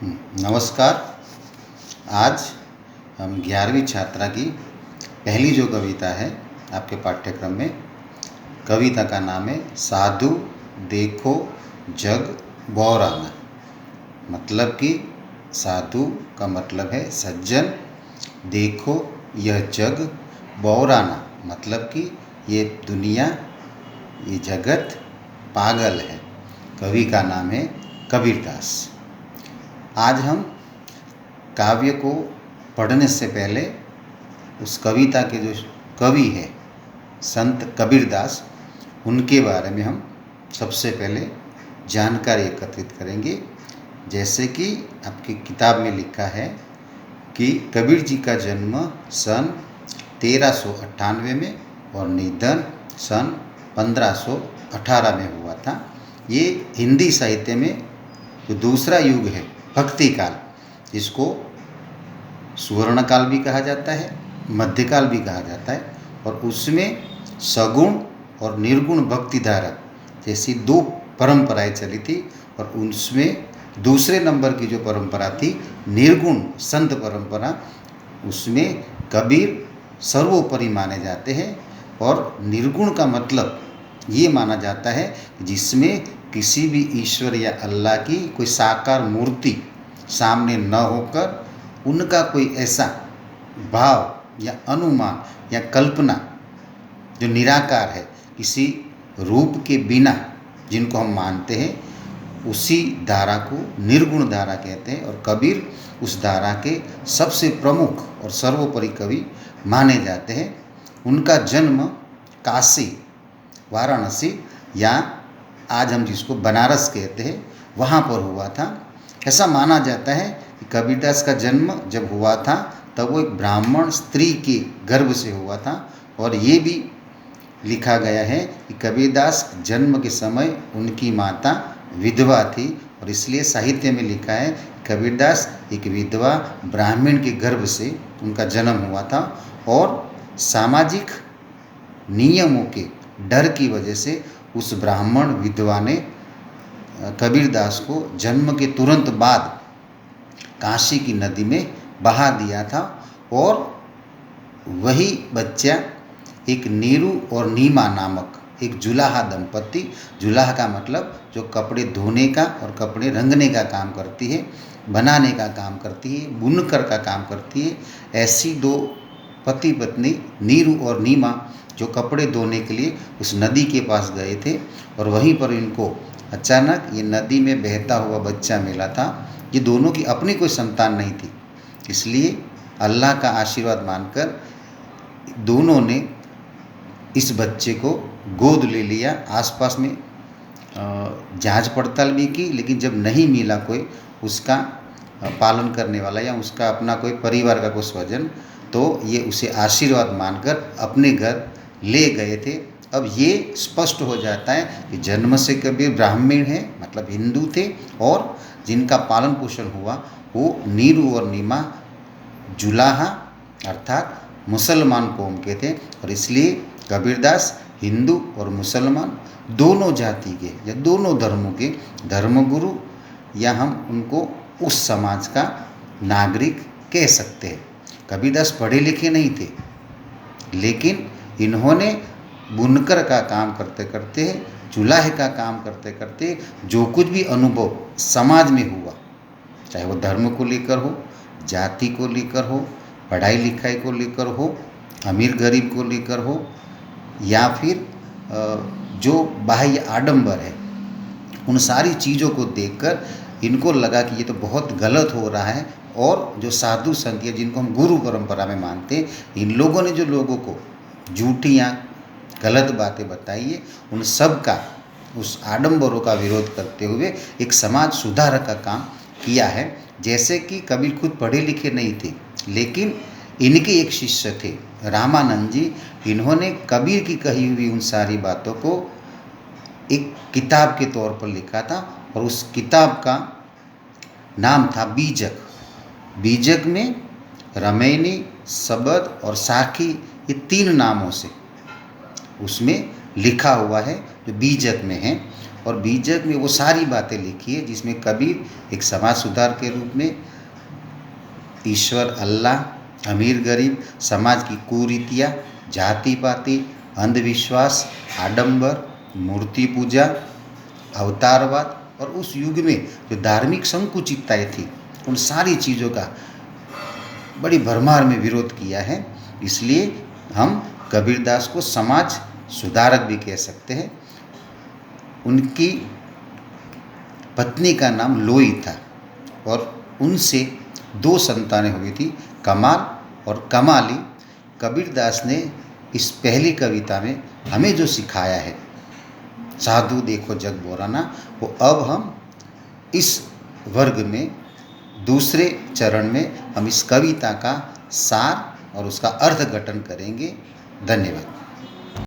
नमस्कार। आज हम 11वीं छात्रा की पहली जो कविता है आपके पाठ्यक्रम में, कविता का नाम है साधु देखो जग बौराना। मतलब कि साधु का मतलब है सज्जन, देखो यह जग बौराना मतलब कि ये दुनिया, ये जगत पागल है। कवि का नाम है कबीरदास। आज हम काव्य को पढ़ने से पहले उस कविता के जो कवि है संत कबीरदास, उनके बारे में हम सबसे पहले जानकारी एकत्रित करेंगे। जैसे कि आपकी किताब में लिखा है कि कबीर जी का जन्म सन 1398 में और निधन सन 1518 में हुआ था। ये हिंदी साहित्य में जो दूसरा युग है भक्ति काल, जिसको सुवर्ण काल भी कहा जाता है, मध्यकाल भी कहा जाता है, और उसमें सगुण और निर्गुण भक्ति धारा जैसी दो परंपराएं चली थी। और उसमें दूसरे नंबर की जो परंपरा थी निर्गुण संत परंपरा, उसमें कबीर सर्वोपरि माने जाते हैं। और निर्गुण का मतलब ये माना जाता है जिसमें किसी भी ईश्वर या अल्लाह की कोई साकार मूर्ति सामने न होकर उनका कोई ऐसा भाव या अनुमान या कल्पना जो निराकार है, किसी रूप के बिना जिनको हम मानते हैं, उसी धारा को निर्गुण धारा कहते हैं। और कबीर उस धारा के सबसे प्रमुख और सर्वोपरि कवि माने जाते हैं। उनका जन्म काशी, वाराणसी या आज हम जिसको बनारस कहते हैं, वहाँ पर हुआ था। ऐसा माना जाता है कि कबीरदास का जन्म जब हुआ था तब वो एक ब्राह्मण स्त्री के गर्भ से हुआ था। और ये भी लिखा गया है कि कबीरदास जन्म के समय उनकी माता विधवा थी, और इसलिए साहित्य में लिखा है कबीरदास एक विधवा ब्राह्मण के गर्भ से उनका जन्म हुआ था। और सामाजिक नियमों के डर की वजह से उस ब्राह्मण विधवा ने कबीरदास को जन्म के तुरंत बाद काशी की नदी में बहा दिया था। और वही बच्चा एक नीरू और नीमा नामक एक जुलाहा दंपत्ति, जुलाहा का मतलब जो कपड़े धोने का और कपड़े रंगने का काम करती है, बनाने का काम करती है, बुनकर का काम करती है, ऐसी दो पति पत्नी नीरू और नीमा जो कपड़े धोने के लिए उस नदी के पास गए थे। और वहीं पर इनको अचानक ये नदी में बहता हुआ बच्चा मिला था। ये दोनों की अपनी कोई संतान नहीं थी, इसलिए अल्लाह का आशीर्वाद मानकर दोनों ने इस बच्चे को गोद ले लिया। आसपास में जांच पड़ताल भी की, लेकिन जब नहीं मिला कोई उसका पालन करने वाला या उसका अपना कोई परिवार का कोई स्वजन, तो ये उसे आशीर्वाद मानकर अपने घर ले गए थे। अब ये स्पष्ट हो जाता है कि जन्म से कबीर ब्राह्मण हैं, मतलब हिंदू थे, और जिनका पालन पोषण हुआ वो नीरू और नीमा जुलाहा अर्थात मुसलमान कौम के थे। और इसलिए कबीरदास हिंदू और मुसलमान दोनों जाति के या दोनों धर्मों के धर्मगुरु, या हम उनको उस समाज का नागरिक कह सकते हैं। कबीरदास पढ़े लिखे नहीं थे, लेकिन इन्होंने बुनकर का काम करते करते, चूल्हे का काम करते करते जो कुछ भी अनुभव समाज में हुआ, चाहे वो धर्म को लेकर हो, जाति को लेकर हो, पढ़ाई लिखाई को लेकर हो, अमीर गरीब को लेकर हो, या फिर जो बाह्य आडंबर है, उन सारी चीज़ों को देखकर इनको लगा कि ये तो बहुत गलत हो रहा है। और जो साधु संत है जिनको हम गुरु परंपरा में मानते हैं, इन लोगों ने जो लोगों को झूठी या गलत बातें बताई है, उन सब का, उस आडंबरों का विरोध करते हुए एक समाज सुधारक का काम किया है। जैसे कि कबीर खुद पढ़े लिखे नहीं थे, लेकिन इनके एक शिष्य थे रामानंद जी। इन्होंने कबीर की कही हुई उन सारी बातों को एक किताब के तौर पर लिखा था, और उस किताब का नाम था बीजक। बीजक में रमैनी, सबद और साखी, ये 3 नामों से उसमें लिखा हुआ है जो बीजक में है। और बीजक में वो सारी बातें लिखी है जिसमें कबीर एक समाज सुधार के रूप में ईश्वर, अल्लाह, अमीर गरीब, समाज की कुरीतियाँ, जाति पाति, अंधविश्वास, आडंबर, मूर्ति पूजा, अवतारवाद और उस युग में जो धार्मिक संकुचितताएं थी उन सारी चीज़ों का बड़ी भरमार में विरोध किया है। इसलिए हम कबीरदास को समाज सुधारक भी कह सकते हैं। उनकी पत्नी का नाम लोई था और उनसे 2 संतानें हुई थी, कमाल और कमाली। कबीरदास ने इस पहली कविता में हमें जो सिखाया है, साधु देखो जग बोराना, वो अब हम इस वर्ग में दूसरे चरण में हम इस कविता का सार और उसका अर्थघटन करेंगे। धन्यवाद।